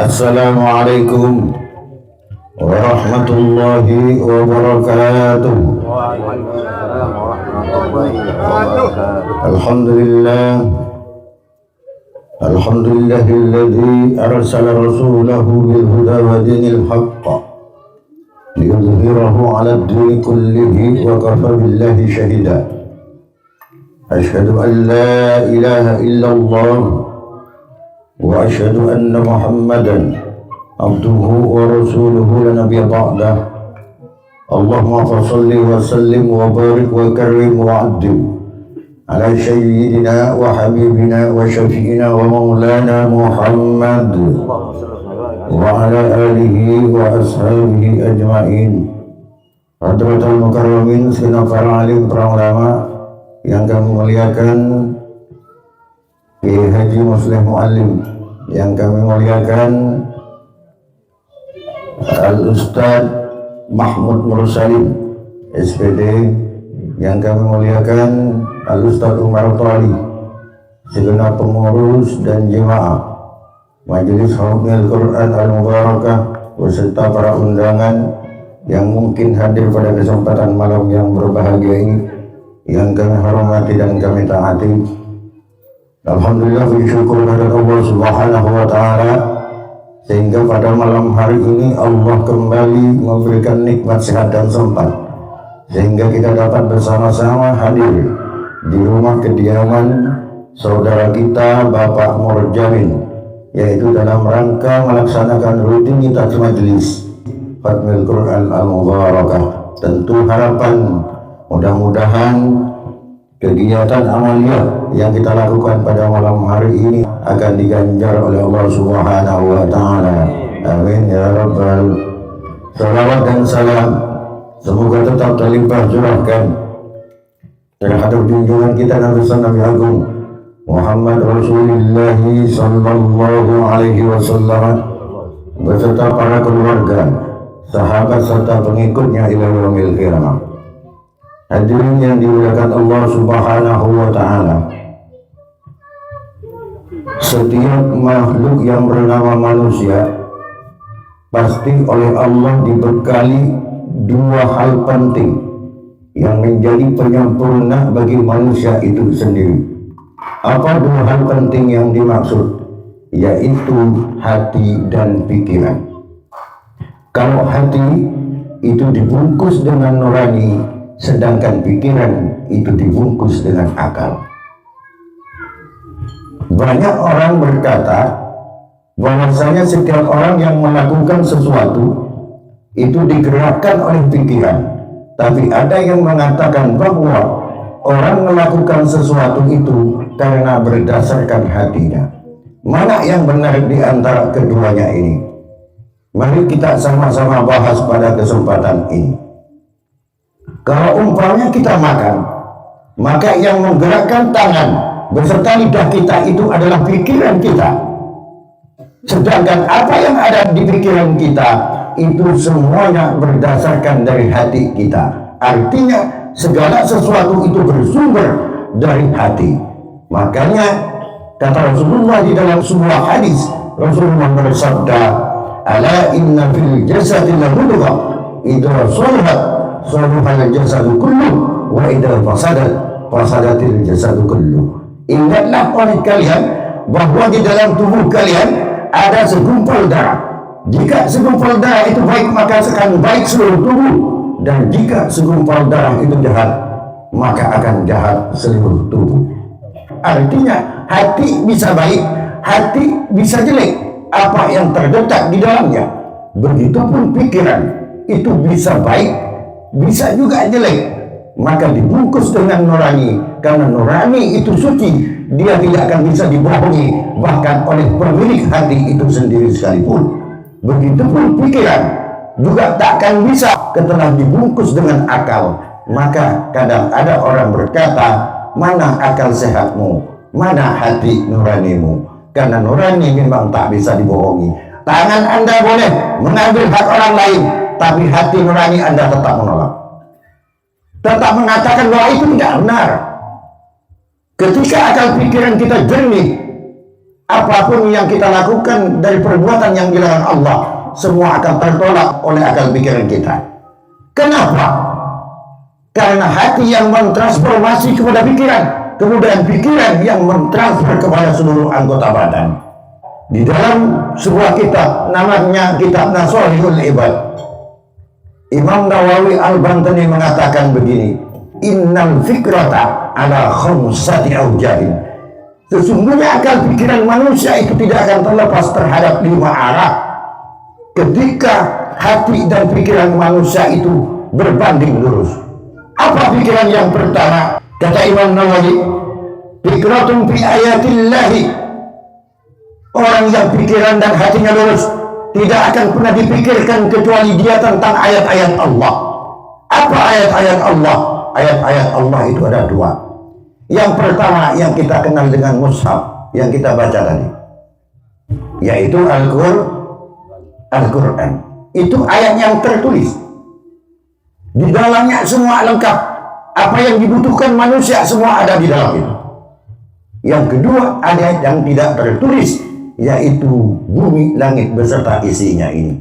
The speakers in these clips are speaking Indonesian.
Assalamualaikum warahmatullahi wabarakatuh. Waalaikumsalam warahmatullahi wabarakatuh. Alhamdulillahilladzi arsala rasulahu bil huda wa dinil haqq liyudhhirahu 'ala ad-dini kullihi wa kafa billahi shahida. Asyhadu an la ilaha illallah wa asyhadu anna Muhammadan abduhu wa rasuluhu la nabiyya ba'dah. Allahumma shalli wa sallim wa barik wa karim wa addim ala sayyidina wa habibina wa syafi'ina wa maulana Muhammad wa ala alihi wa ashabihi ajma'in. Hadratul mukarramin, sina para alim, para ulama yang kami muliakan, Kiai Haji Muslim Muallim yang kami muliakan, Al-Ustaz Mahmud Mursalim SPD yang kami muliakan, Al-Ustaz Umar Thali, segenap pengurus dan jemaah Majelis Hafizul Quran Al-Mubarakah beserta para undangan yang mungkin hadir pada kesempatan malam yang berbahagia ini, yang kami hormati dan kami taati. Alhamdulillah, bersyukur kepada Allah Subhanahu wa Ta'ala sehingga pada malam hari ini Allah kembali memberikan nikmat sehat dan sempat sehingga kita dapat bersama-sama hadir di rumah kediaman saudara kita Bapak Murjamin, yaitu dalam rangka melaksanakan rutinitas majelis Khatmil Quran Al-Mubarakah. Tentu harapan mudah-mudahan kegiatan amaliyah yang kita lakukan pada malam hari ini akan diganjar oleh Allah Subhanahu wa Ta'ala. Amin ya rabbal. Salawat dan salam semoga tetap terlimpah curahkan terhadap junjungan kita Nabi Agung Muhammad Rasulullah sallallahu alaihi wasallam beserta para keluarga, sahabat serta pengikutnya ila yaumil qiyamah. Hadirin yang dimuliakan Allah Subhanahu wa Ta'ala, setiap makhluk yang bernama manusia pasti oleh Allah dibekali dua hal penting yang menjadi penyempurna bagi manusia itu sendiri. Apa dua hal penting yang dimaksud? Yaitu hati dan pikiran. Kalau hati itu dibungkus dengan nurani, sedangkan pikiran itu dibungkus dengan akal. Banyak orang berkata bahwasanya setiap orang yang melakukan sesuatu itu digerakkan oleh pikiran, tapi ada yang mengatakan bahwa orang melakukan sesuatu itu karena berdasarkan hatinya. Mana yang benar di antara keduanya ini? Mari kita sama-sama bahas pada kesempatan ini. Kalau umpamanya kita makan, maka yang menggerakkan tangan beserta lidah kita itu adalah pikiran kita. Sedangkan apa yang ada di pikiran kita itu semuanya berdasarkan dari hati kita. Artinya segala sesuatu itu bersumber dari hati. Makanya kata Rasulullah di dalam sebuah hadis, Rasulullah bersabda, "Ala inna fil jasadi lamudghah, idza salahat salaha jasadu kullu wa idza fasadatil jasadu kullu." Ingatlah oleh kalian bahwa di dalam tubuh kalian ada segumpal darah. Jika segumpal darah itu baik, maka akan baik seluruh tubuh, dan jika segumpal darah itu jahat, maka akan jahat seluruh tubuh. Artinya hati bisa baik, hati bisa jelek, apa yang terdetak di dalamnya. Begitupun pikiran itu bisa baik, bisa juga jelek, maka dibungkus dengan nurani, karena nurani itu suci, dia tidak akan bisa dibohongi bahkan oleh pemilik hati itu sendiri sekalipun. Begitupun pikiran juga tak akan bisa setelah dibungkus dengan akal. Maka kadang ada orang berkata, mana akal sehatmu, mana hati nuranimu? Karena nurani memang tak bisa dibohongi. Tangan Anda boleh mengambil hak orang lain, tapi hati nurani Anda tetap menolak, tetap mengatakan bahwa itu tidak benar. Ketika akal pikiran kita jernih, apapun yang kita lakukan dari perbuatan yang dilarang Allah, semua akan tertolak oleh akal pikiran kita. Kenapa? Karena hati yang mentransformasi kepada pikiran, kemudian pikiran yang mentransfer kepada seluruh anggota badan. Di dalam sebuah kitab namanya Kitab Nasolihul Ibad, Imam Nawawi Al-Bantani mengatakan begini, innal fikrata ala khamsati aujahin. Sesungguhnya akal pikiran manusia itu tidak akan terlepas terhadap 5 arah ketika hati dan pikiran manusia itu berbanding lurus. Apa pikiran yang pertama? Kata Imam Nawawi, fikratun fi ayatillahi. Orang yang pikiran dan hatinya lurus tidak akan pernah dipikirkan kecuali dia tentang ayat-ayat Allah. Apa ayat-ayat Allah? Ayat-ayat Allah itu ada 2. Yang pertama yang kita kenal dengan mushaf yang kita baca tadi, yaitu Al-Quran. Itu ayat yang tertulis. Di dalamnya semua lengkap. Apa yang dibutuhkan manusia semua ada di dalam itu. Yang kedua, ayat yang tidak tertulis, yaitu bumi, langit beserta isinya ini.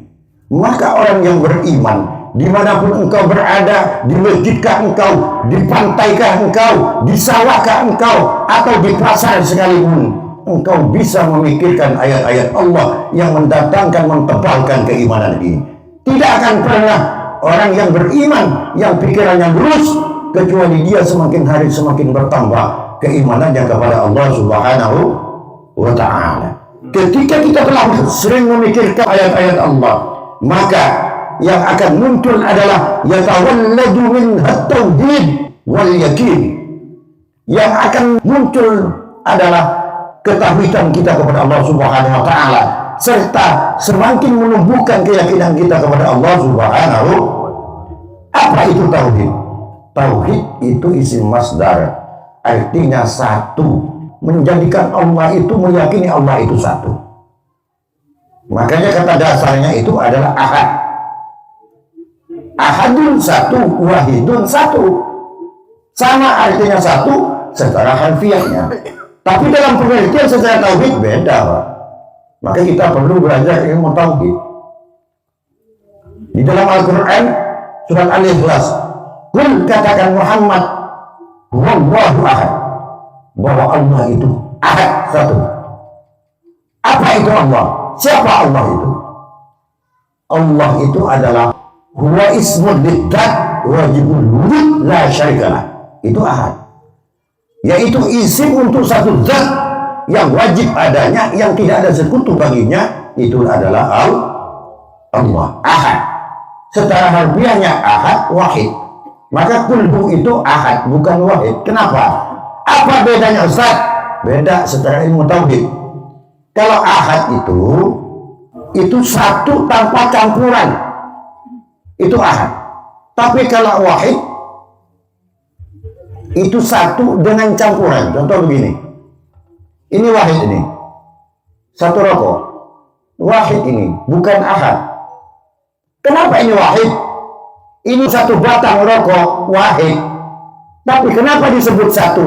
Maka orang yang beriman, dimanapun engkau berada, di masjidkah engkau, di pantaikah engkau, di sawahkah engkau, atau di pasar sekalipun, engkau bisa memikirkan ayat-ayat Allah yang mendatangkan, mentebalkan keimanan ini. Tidak akan pernah orang yang beriman, yang pikirannya lurus, kecuali dia semakin hari semakin bertambah keimanannya kepada Allah Subhanahu wa Ta'ala. Ketika kita telah sering memikirkan ayat-ayat Allah, maka yang akan muncul adalah yatawalladu min at-tauhid wal yakin. Yang akan muncul adalah ketakwudan kita kepada Allah Subhanahu wa Ta'ala, serta semakin menumbuhkan keyakinan kita kepada Allah Subhanahu. Apa itu tauhid? Tauhid itu isim masdar, artinya satu, menjadikan Allah itu, meyakini Allah itu satu. Makanya kata dasarnya itu adalah ahad. Ahadun satu, wahidun satu. Sama artinya satu secara harfiahnya. Tapi dalam pengertian secara tauhid beda, Pak. Maka kita perlu belajar ilmu tauhid. Di dalam Al-Quran surat Al-Ikhlas, kul katakan Muhammad, wallahu ahad, bahwa Allah itu ahad, satu. Apa itu Allah? Siapa Allah itu? Allah itu adalah huwa ismul lidzat wajibul wujud la syarikalah. Itu ahad, yaitu isim untuk satu zat yang wajib adanya, yang tidak ada sekutu baginya. Itu adalah Allah, ahad. Secara harfiahnya ahad, wahid. Maka kulhu itu ahad, bukan wahid. Kenapa? Apa bedanya, Ustaz? Beda secara ilmu tauhid. Kalau ahad itu satu tanpa campuran, itu ahad. Tapi kalau wahid itu satu dengan campuran. Contoh begini, ini wahid, ini satu rokok, wahid, ini bukan ahad. Kenapa ini wahid? Ini satu batang rokok, wahid. Tapi kenapa disebut satu,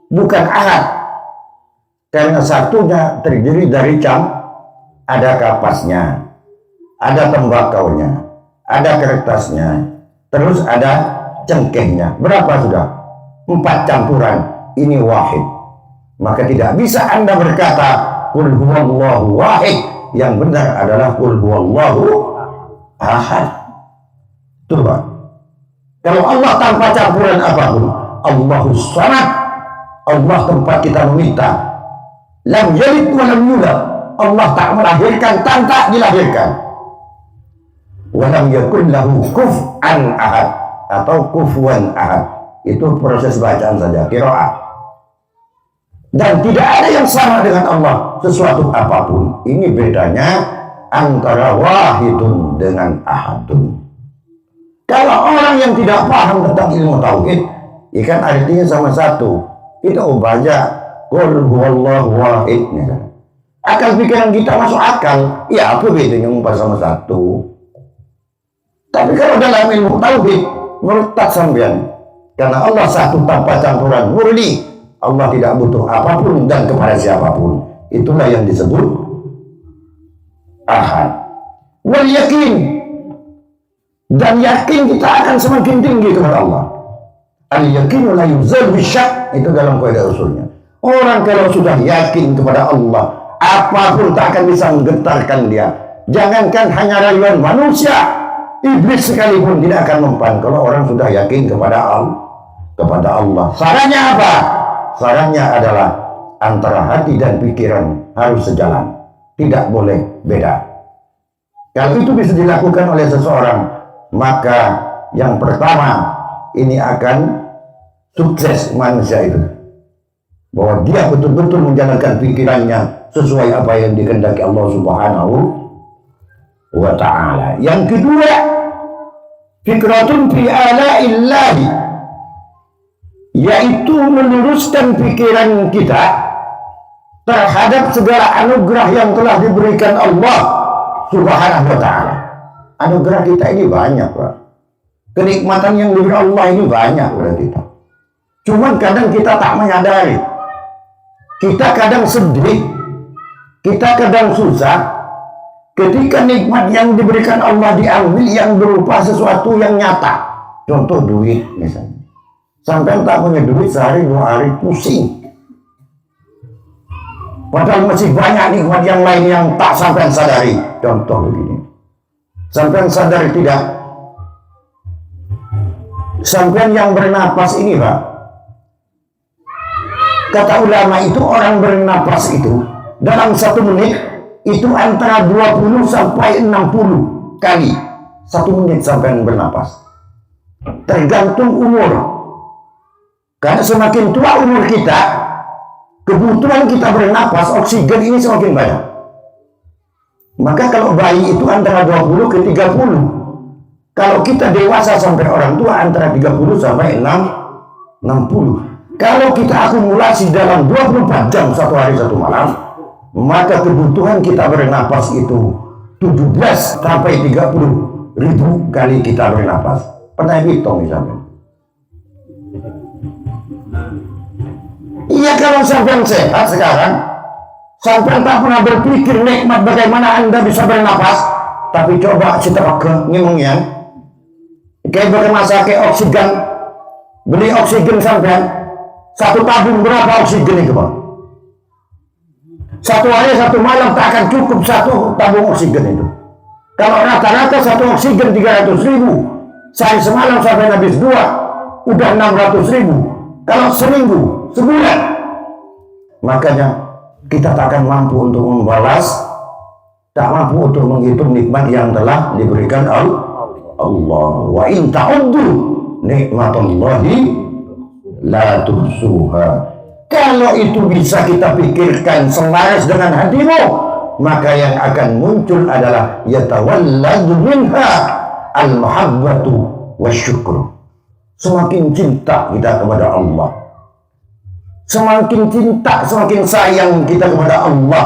bukan ahad? Karena satunya terdiri dari ada kapasnya, ada tembakaunya, ada kertasnya, terus ada cengkehnya. Berapa sudah? 4 campuran. Ini wahid. Maka tidak bisa Anda berkata qul huwallahu wahid. Yang benar adalah qul huwallahu ahad. Coba. Kalau Allah tanpa campuran apapun, Allahus samad, Allah tempat kita meminta. Lam yalid wa lam yulad, Allah tak melahirkan, tak dilahirkan. Wa lam yakul lahu kufuwan ahad, atau kufuwan ahad. Itu proses bacaan saja, qiraah. Dan tidak ada yang sama dengan Allah sesuatu apapun. Ini bedanya antara wahidun dengan ahadun. Kalau orang yang tidak paham tentang ilmu tauhid, ikan artinya sama satu. Kita baca qul huwallahu wahid. Akal pikiran kita masuk akal. Ya, apa bedanya 4 sama 1? Tapi kalau dalam ilmu tauhid, murtad sampean. Karena Allah satu tanpa campuran, murni. Allah tidak butuh apapun dan kepada siapapun. Itulah yang disebut ahad. Wal yakin, dan yakin kita akan semakin tinggi kepada Allah. Al yakinu la yuzal bisyak, itu dalam kaidah usulnya. Orang kalau sudah yakin kepada Allah, apapun tak akan bisa menggetarkan dia. Jangankan hanya rayuan manusia, iblis sekalipun tidak akan mempan kalau orang sudah yakin kepada Allah. Sarannya apa? Sarannya adalah antara hati dan pikiran harus sejalan, tidak boleh beda. Kalau itu bisa dilakukan oleh seseorang, maka yang pertama ini akan sukses manusia itu, bahwa dia betul-betul menjalankan pikirannya sesuai apa yang dikehendaki Allah Subhanahu wa ta'ala. Yang kedua, fikratun fi ala'illahi, yaitu meluruskan pikiran kita terhadap segala anugerah yang telah diberikan Allah Subhanahu wa ta'ala. Anugerah kita ini banyak, Pak. Kenikmatan yang diberi Allah ini banyak pada kita. Cuman kadang kita tak menyadari. Kita kadang sedih, kita kadang susah ketika nikmat yang diberikan Allah diambil yang berupa sesuatu yang nyata. Contoh duit misalnya. Sampai tak punya duit sehari 2 hari pusing. Padahal masih banyak nikmat yang lain yang tak sampai sadari. Contoh begini. Sampai sadar tidak? Sampai yang bernapas ini, Pak. Kata ulama itu orang bernapas itu dalam 1 menit itu antara 20 sampai 60 kali 1 menit sampai bernapas. Tergantung umur. Karena semakin tua umur kita, kebutuhan kita bernapas oksigen ini semakin banyak. Maka kalau bayi itu antara 20 ke 30. Kalau kita dewasa sampai orang tua antara 30 sampai 60. Kalau kita akumulasi dalam 24 jam 1 hari 1 malam, maka kebutuhan kita bernapas itu 17 sampai 30 ribu kali kita bernapas. Pernah hitung misalnya? Iya, kalau sampai sehat sekarang, sampai tak pernah berpikir nikmat bagaimana Anda bisa bernapas, tapi coba kita ke ngomongnya. Kayak bagaimana pakai oksigen, beli oksigen sampai 1 tabung berapa oksigen itu, Pak? 1 hari 1 malam tak akan cukup 1 tabung oksigen itu. Kalau rata-rata 1 oksigen 300.000, sehari semalam sampai habis 2, udah 600.000. Kalau seminggu, sebulan, makanya kita tak akan mampu untuk membalas, tak mampu untuk menghitung nikmat yang telah diberikan Allah. Wa in ta'uddu nikmatallahi la tuhsuha. Kalau itu bisa kita pikirkan selaras dengan hatimu, maka yang akan muncul adalah yatawalladu minha al-mahabbatu wasyukru. Semakin cinta kita kepada Allah, semakin cinta, semakin sayang kita kepada Allah,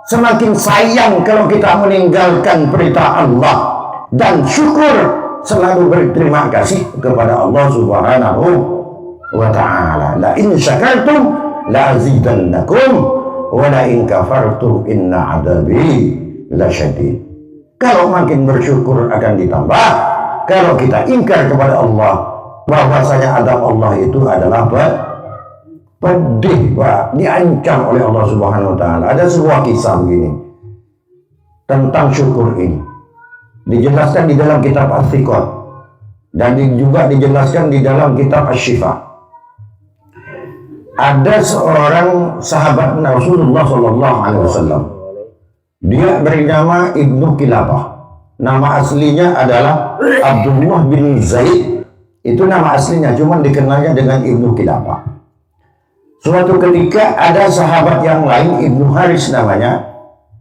semakin sayang kalau kita meninggalkan perintah Allah, dan syukur selalu berterima kasih kepada Allah Subhanahu wa ta'ala. La in syakartum la azidannakum wa la in kafartum inna adabi lasyadid. Kalau makin bersyukur akan ditambah. Kalau kita ingkar kepada Allah, bahwasanya adab Allah itu adalah pedih, Pak, diancam oleh Allah Subhanahu wa ta'ala. Ada sebuah kisah begini tentang syukur ini, dijelaskan di dalam kitab As-Siqat dan juga dijelaskan di dalam kitab Asy-Syifa. Ada seorang sahabat Rasulullah SAW. Dia bernama Ibnu Kilabah. Nama aslinya adalah Abdullah bin Zaid. Itu nama aslinya, cuma dikenalnya dengan Ibnu Kilabah. Suatu ketika ada sahabat yang lain, Ibnu Haris namanya.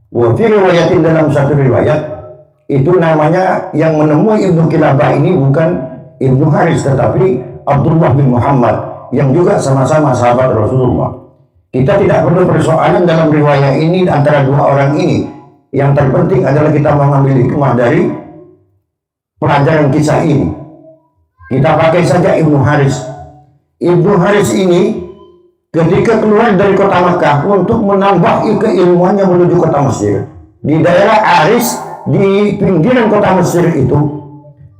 Wa fi riwayatin, dalam satu riwayat itu namanya yang menemui Ibnu Kilabah ini bukan Ibnu Haris, tetapi Abdullah bin Muhammad, yang juga sama-sama sahabat Rasulullah. Kita tidak perlu persoalan dalam riwayat ini antara 2 orang ini. Yang terpenting adalah kita mengambil hikmah dari pelajaran kisah ini. Kita pakai saja Ibnu Haris. Ibnu Haris ini ketika keluar dari kota Makkah untuk menambah keilmuannya menuju kota Mesir. Di daerah Aris, di pinggiran kota Mesir itu,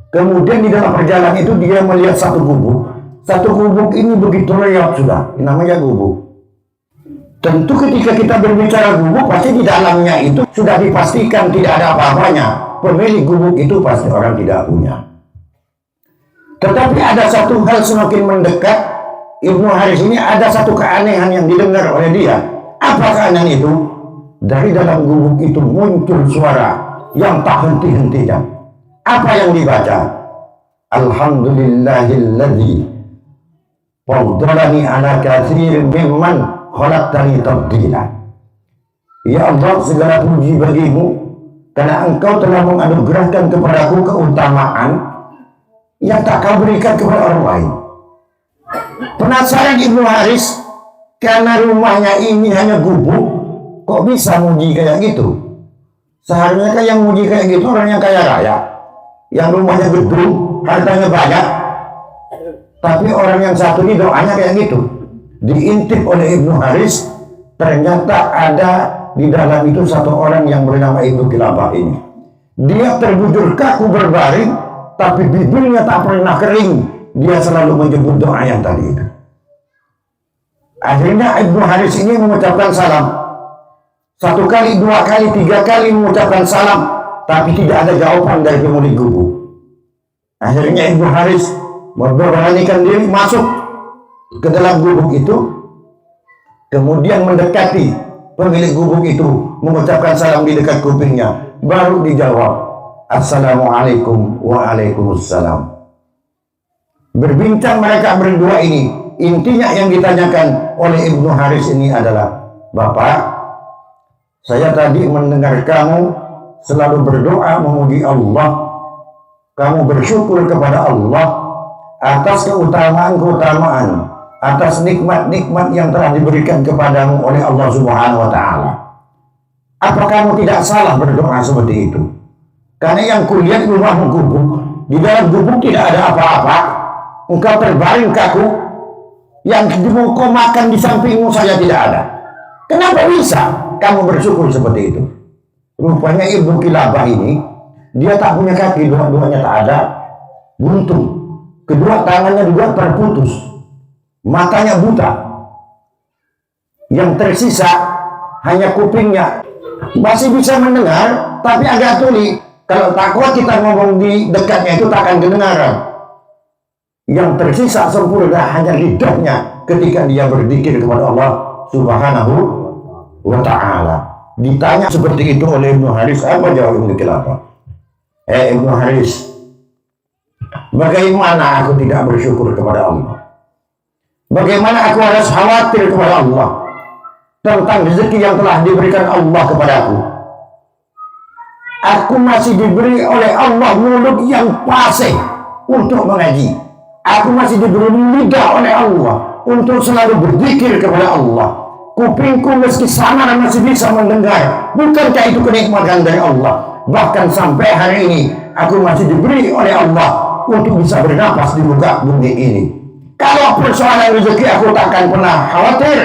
kemudian di dalam perjalanan itu dia melihat satu gubuk. Satu gubuk ini begitu reot sudah, namanya gubuk. Tentu ketika kita berbicara gubuk, pasti di dalamnya itu sudah dipastikan tidak ada apa-apanya. Pemilik gubuk itu pasti orang tidak punya. Tetapi ada satu hal semakin mendekat, Ibnu Haris ini ada satu keanehan yang didengar oleh dia. Apa keanehan itu? Dari dalam gubuk itu muncul suara yang tak henti-hentinya. Apa yang dibaca? Alhamdulillahilladzi faddalani ala katsirin mimman khalaqtani tabdila. Ya Allah, segala puji bagimu karena engkau telah menganugerahkan kepadaku keutamaan yang tak kau berikan kepada orang lain. Penasaran Ibnu Haris, karena rumahnya ini hanya gubuk, kok bisa muji kayak gitu? Seharusnya kan yang muji kayak gitu orang yang kaya raya, yang rumahnya gedung, hartanya banyak. Tapi orang yang satu ini doanya kayak gitu. Diintip oleh Ibnu Haris, ternyata ada di dalam itu satu orang yang bernama Ibnu Kilabah ini. Dia terbujur kaku berbaring, tapi bibirnya tak pernah kering. Dia selalu menyebut doa yang tadi itu. Akhirnya Ibnu Haris ini mengucapkan salam. Satu kali, dua kali, tiga kali mengucapkan salam, tapi tidak ada jawaban dari pemilik gubuk. Akhirnya Ibnu Haris memberanikan diri masuk ke dalam gubuk itu, kemudian mendekati pemilik gubuk itu, mengucapkan salam di dekat kupingnya, baru dijawab, Assalamualaikum waalaikumsalam. Berbincang mereka berdua ini, intinya yang ditanyakan oleh Ibnu Haris ini adalah, Bapak, saya tadi mendengar kamu selalu berdoa memuji Allah, kamu bersyukur kepada Allah atas keutamaan-keutamaan, atas nikmat-nikmat yang telah diberikan kepadamu oleh Allah Subhanahu wa Ta'ala. Apa kamu tidak salah berdoa seperti itu? Karena yang kulihat rumahmu gubuk, di dalam gubuk tidak ada apa-apa, engkau terbaring kaku, yang mau kau makan di sampingmu saja tidak ada. Kenapa bisa kamu bersyukur seperti itu? Rupanya Ibnu Kilabah ini, dia tak punya kaki, dua-duanya tak ada, buntung. Kedua tangannya juga terputus, matanya buta. Yang tersisa hanya kupingnya, masih bisa mendengar, tapi agak tuli. Kalau tak kuat kita ngomong di dekatnya itu tak akan kedengaran. Yang tersisa sempurna hanya lidahnya ketika dia berzikir kepada Allah Subhanahu wa Ta'ala. Ditanya seperti itu oleh Ibnu Haris, apa jawab Ibnu Kilabah? Ibnu Haris, bagaimana aku tidak bersyukur kepada Allah? Bagaimana aku harus khawatir kepada Allah tentang rezeki yang telah diberikan Allah kepadaku? Aku masih diberi oleh Allah mulut yang fasih untuk mengaji. Aku masih diberi lidah oleh Allah untuk selalu berzikir kepada Allah. Kupingku meski samar masih bisa mendengar. Bukankah itu kenikmatan dari Allah? Bahkan sampai hari ini aku masih diberi oleh Allah untuk bisa bernapas di muka bumi ini. Kalau persoalan rezeki aku takkan pernah khawatir.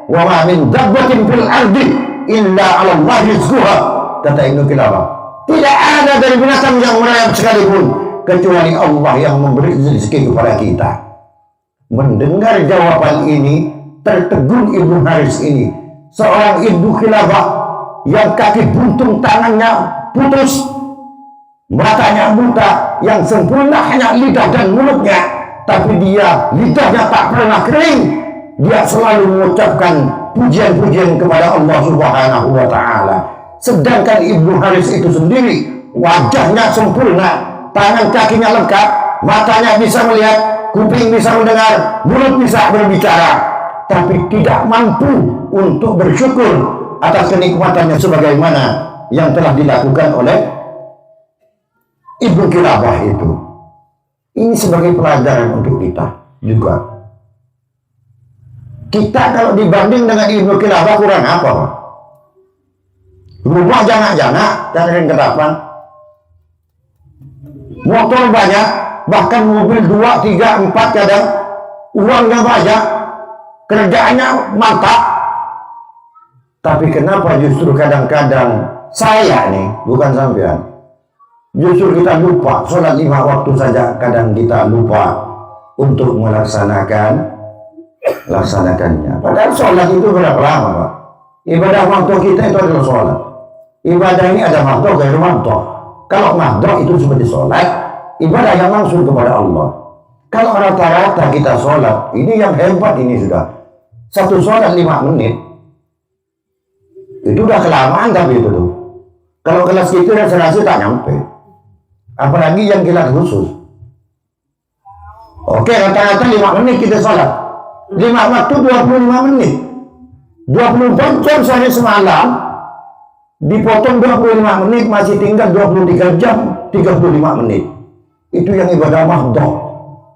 Wa ma min dabbatin fil ardi illa 'ala Allahi rizquha, kata Ibnu Kilabah. Tidak ada dari binatang yang merayap sekalipun kecuali Allah yang memberi rezeki kepada kita. Mendengar jawaban ini, tertegun Ibnu Haris ini, seorang Ibnu Kilabah yang kaki buntung, tangannya putus, matanya buta, yang sempurna hanya lidah dan mulutnya, tapi dia lidahnya tak pernah kering. Dia selalu mengucapkan pujian-pujian kepada Allah Subhanahu wa Ta'ala. Sedangkan Ibnu Haris itu sendiri wajahnya sempurna, tangan kakinya lengkap, matanya bisa melihat, kuping bisa mendengar, mulut bisa berbicara, tapi tidak mampu untuk bersyukur atas kenikmatannya sebagaimana yang telah dilakukan oleh Ibnu Kilabah itu. Ini sebagai pelajaran untuk kita juga. Kita kalau dibanding dengan Ibnu Kilabah kurang apa, Pak? Rumah jangan-jangan dan ketapang, motor banyak, bahkan mobil 2, 3, 4 kadang, uangnya banyak, kerjaannya mantap. Tapi kenapa justru kadang-kadang saya nih, bukan sampean, justru kita lupa sholat 5 waktu saja, kadang kita lupa untuk laksanakannya. Padahal sholat itu berapa lama, Pak? Ibadah waktu kita itu adalah sholat. Ibadah ini ada makhluk, gairu makhluk. Kalau makhluk itu seperti sholat, ibadah yang langsung kepada Allah. Kalau rata-rata kita sholat, ini yang hebat ini sudah. Satu sholat 5 menit, itu udah kelamaan tapi itu tuh. Kalau kelas itu rasa-rasa tak nyampe. Apalagi yang kelas khusus. Oke, rata-rata 5 menit kita sholat. 5 waktu 25 menit. 24 jam sehari semalam, dipotong 25 menit, masih tinggal 23 jam 35 menit. Itu yang ibadah mahdoh.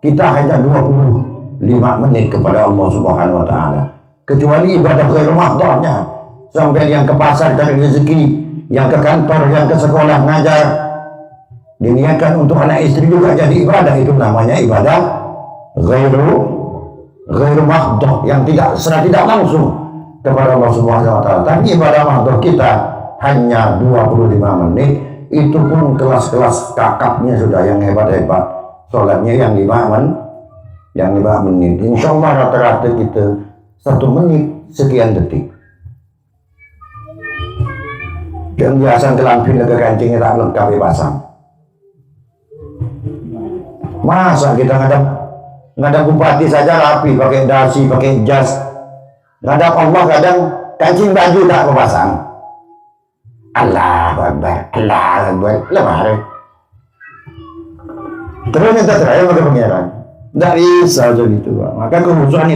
Kita hanya 25 menit kepada Allah Subhanahu wa Ta'ala. Kecuali ibadah ghairu mahdohnya, sampai yang ke pasar cari rezeki, yang ke kantor, yang ke sekolah ngajar, diniatkan untuk anak istri juga jadi ibadah. Itu namanya ibadah ghairu mahdoh, yang secara tidak langsung kepada Allah Subhanahu wa Ta'ala. Tapi ibadah mahdoh kita hanya 25 menit. Itu pun kelas-kelas kakapnya sudah yang hebat-hebat, sholatnya yang 5 menit. Insya Allah rata-rata kita 1 menit sekian detik. Yang biasa kelampin ke kancingnya tak lengkap dipasang. Masa kita ngadap bupati saja rapi, pakai dasi, pakai jas. Ngadap Allah kadang kancing baju tak kepasang. Allah Akbar, Allah Akbar, lemah. Terus yang terakhir pada pengiran. Tidak bisa begitu. Maka kehusuan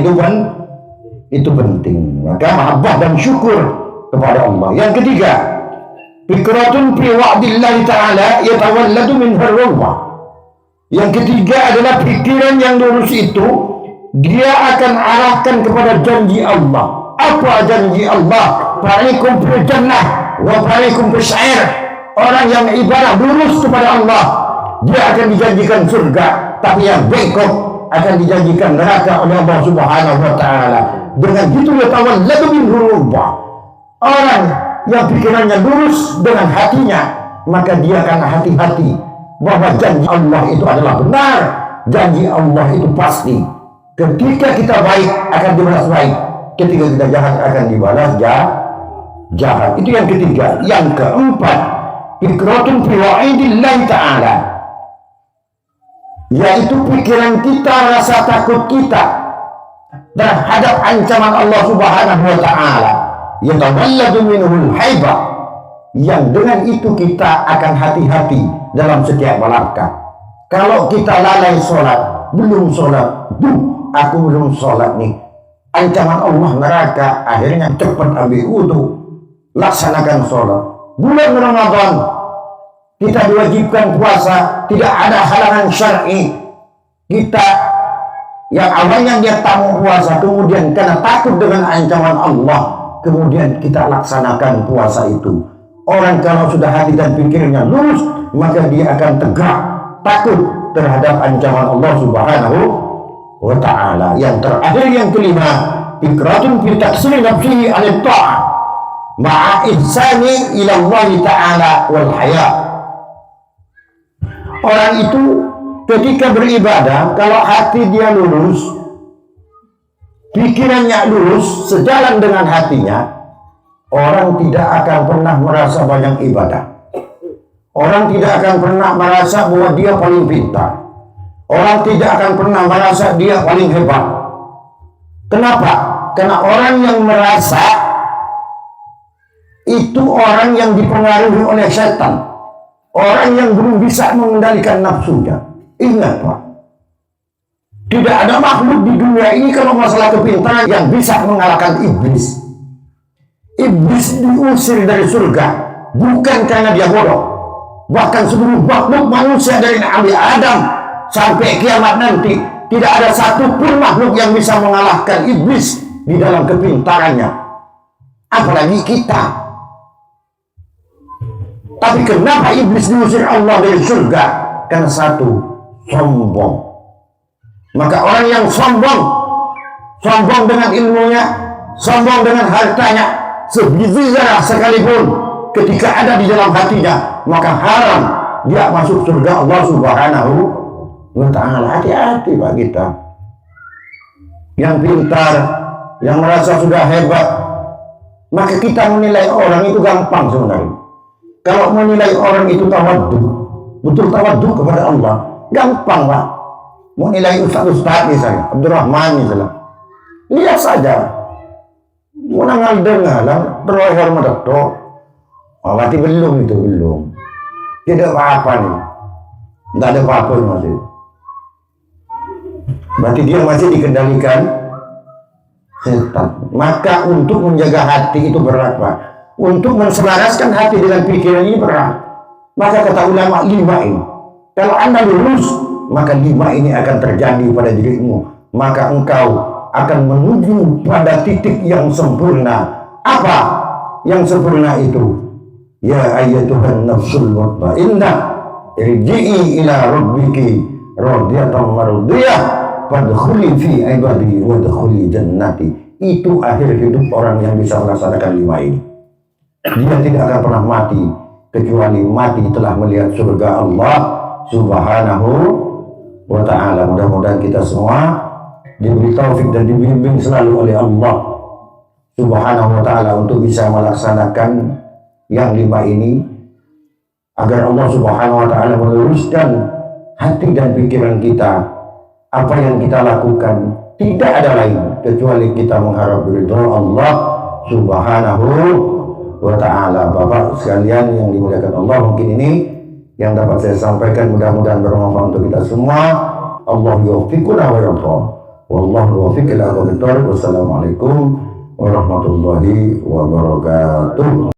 itu penting. Maka mahabbah dan syukur kepada Allah. Yang ketiga, fikratun fi wa'dillahi ta'ala yatawalladu min harwah. Yang ketiga adalah pikiran yang lurus itu, dia akan arahkan kepada janji Allah. Apa janji Allah? Fa'alikum bil jannah wa fa'alikum bis sa'ir. Orang yang ibadah lurus kepada Allah, dia akan dijanjikan surga. Tapi yang bengkok akan dijanjikan neraka oleh Allah Subhanahu wa Ta'ala. Dengan itu yatawalladu min harwah. Orang yang pikirannya lurus dengan hatinya, maka dia akan hati-hati bahwa janji Allah itu adalah benar, janji Allah itu pasti. Ketika kita baik akan dibalas baik, ketika kita jahat akan dibalas jahat. Itu yang ketiga. Yang keempat, fikratun fi wa'idillahi ta'ala, yaitu pikiran kita, rasa takut kita terhadap ancaman Allah Subhanahu wa Ta'ala. Yatawalladu minhul haibah, yang dengan itu kita akan hati-hati dalam setiap langkah. Kalau kita lalai sholat, belum sholat, aku belum sholat nih, ancaman Allah neraka, akhirnya cepat ambil wudu, laksanakan sholat. Bulan Ramadan kita diwajibkan puasa, tidak ada halangan syar'i. Kita yang awalnya dia tak mau puasa, kemudian karena takut dengan ancaman Allah, kemudian kita laksanakan puasa itu. Orang kalau sudah hati dan pikirnya lurus, maka dia akan tegak, takut terhadap ancaman Allah Subhanahu wa Ta'ala. Yang terakhir, yang kelima, fikratun fi taksir nafsihi anit ta'ah ma'a ihsani ila Allah Ta'ala wal haya. Orang itu ketika beribadah, kalau hati dia lurus, pikirannya lurus, sejalan dengan hatinya, orang tidak akan pernah merasa banyak ibadah. Orang tidak akan pernah merasa bahwa dia paling pintar. Orang tidak akan pernah merasa dia paling hebat. Kenapa? Karena orang yang merasa itu orang yang dipengaruhi oleh setan. Orang yang belum bisa mengendalikan nafsunya. Ingat, Pak, tidak ada makhluk di dunia ini kalau masalah kepintaran yang bisa mengalahkan iblis. Iblis diusir dari surga bukan karena dia bodoh. Bahkan seluruh makhluk manusia dari Nabi Adam sampai kiamat nanti, tidak ada satupun makhluk yang bisa mengalahkan iblis di dalam kepintarannya. Apalagi kita. Tapi kenapa iblis diusir Allah dari surga? Karena satu, sombong. Maka orang yang sombong, sombong dengan ilmunya, sombong dengan hartanya, sebiji zarah sekalipun ketika ada di dalam hatinya, maka haram dia masuk surga Allah Subhanahu wa ta'ala. Hati-hati Pak kita yang pintar, yang merasa sudah hebat. Maka kita menilai orang itu gampang sebenarnya. Kalau menilai orang itu tawaddu, betul tawaddu kepada Allah, gampang Pak. Mau nilai ustaz-ustaz misalnya, Abdurrahman misalnya, lihat saja. Mau nangal dengar lah, terlalu hormat itu. Oh, berarti belum itu, belum. Tidak apa-apa nih. Tidak ada apa-apa masih. Berarti dia masih dikendalikan setan. Maka untuk menjaga hati itu berat Pak. Untuk menselaraskan hati dengan pikiran ini berat. Maka kata ulama 5 ini. Kalau Anda lurus, maka 5 ini akan terjadi pada dirimu. Maka engkau akan menuju pada titik yang sempurna. Apa yang sempurna itu? Ya ayyatuhan nafsul mutmainnah, irji'i ila rabbiki radiyatan mardiyah, fadkhuli fi ibadi wadkhuli jannati. Itu akhir hidup orang yang bisa melaksanakan 5 ini. Dia tidak akan pernah mati kecuali mati telah melihat surga Allah Subhanahu wa ta'ala. Mudah-mudahan kita semua diberi taufik dan dibimbing selalu oleh Allah Subhanahu wa ta'ala untuk bisa melaksanakan yang 5 ini, agar Allah Subhanahu wa ta'ala meluruskan hati dan pikiran kita. Apa yang kita lakukan tidak ada lain kecuali kita mengharap ridho Allah Subhanahu wa ta'ala. Bapak sekalian yang dimuliakan Allah, mungkin ini yang dapat saya sampaikan, mudah-mudahan bermanfaat untuk kita semua. Allah yuwaffiquna wa yarda. Wallahu muwaffiq ila aqwamit thoriq. Wassalamualaikum warahmatullahi wabarakatuh.